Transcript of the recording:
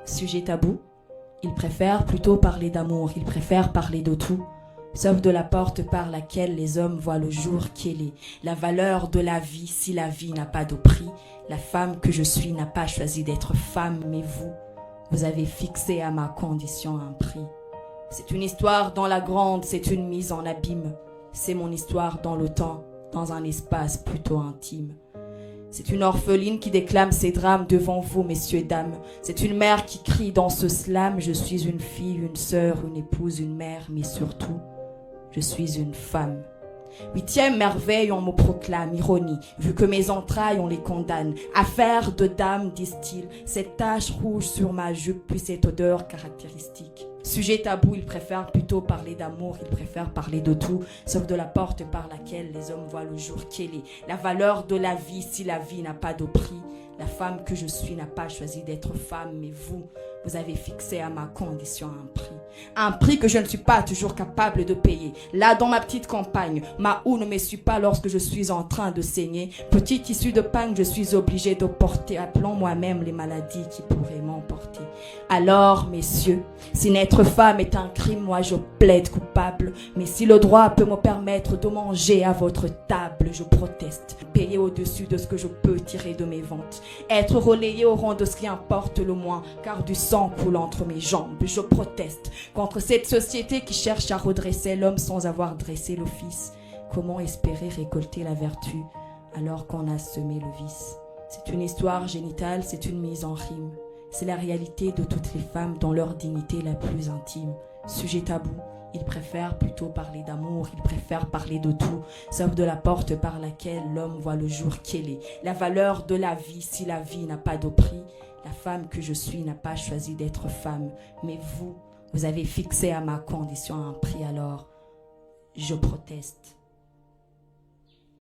Sujet tabou, il préfère plutôt parler d'amour, il préfère parler de tout, sauf de la porte par laquelle les hommes voient le jour quelle est la valeur de la vie si la vie n'a pas de prix. La femme que je suis n'a pas choisi d'être femme, mais vous avez fixé à ma condition un prix. C'est une histoire dans la grande, c'est une mise en abîme. C'est mon histoire dans le temps, dans un espace plutôt intime. C'est une orpheline qui déclame ses drames devant vous, messieurs et dames. C'est une mère qui crie dans ce slam. Je suis une fille, une sœur, une épouse, une mère, mais surtout, je suis une femme. 8e merveille, on me proclame, ironie, vu que mes entrailles, on les condamne. Affaire de dame, disent-ils, cette tache rouge sur ma jupe, puis cette odeur caractéristique. Sujet tabou, il préfère plutôt parler d'amour, il préfère parler de tout, sauf de la porte par laquelle les hommes voient le jour quelle est la valeur de la vie si la vie n'a pas de prix. La femme que je suis n'a pas choisi d'être femme, mais vous avez fixé à ma condition un prix. Un prix que je ne suis pas toujours capable de payer. Là, dans ma petite campagne, ma houe ne me suit pas lorsque je suis en train de saigner. Petite issue de panne, je suis obligée de porter, appelant moi-même les maladies qui pourraient m'emporter. Alors, messieurs, si n'être femme est un crime, moi je plaide coupable. Mais si le droit peut me permettre de manger à votre table, je proteste. Payer au-dessus de ce que je peux tirer de mes ventes. Être relayé au rang de ce qui importe le moins, car du sang coule entre mes jambes. Je proteste contre cette société qui cherche à redresser l'homme sans avoir dressé le fils. Comment espérer récolter la vertu alors qu'on a semé le vice? C'est une histoire génitale, c'est une mise en rime. C'est la réalité de toutes les femmes dans leur dignité la plus intime. Sujet tabou, ils préfèrent plutôt parler d'amour, ils préfèrent parler de tout, sauf de la porte par laquelle l'homme voit le jour quelle est la valeur de la vie si la vie n'a pas de prix. La femme que je suis n'a pas choisi d'être femme, mais vous avez fixé à ma condition un prix, alors je proteste.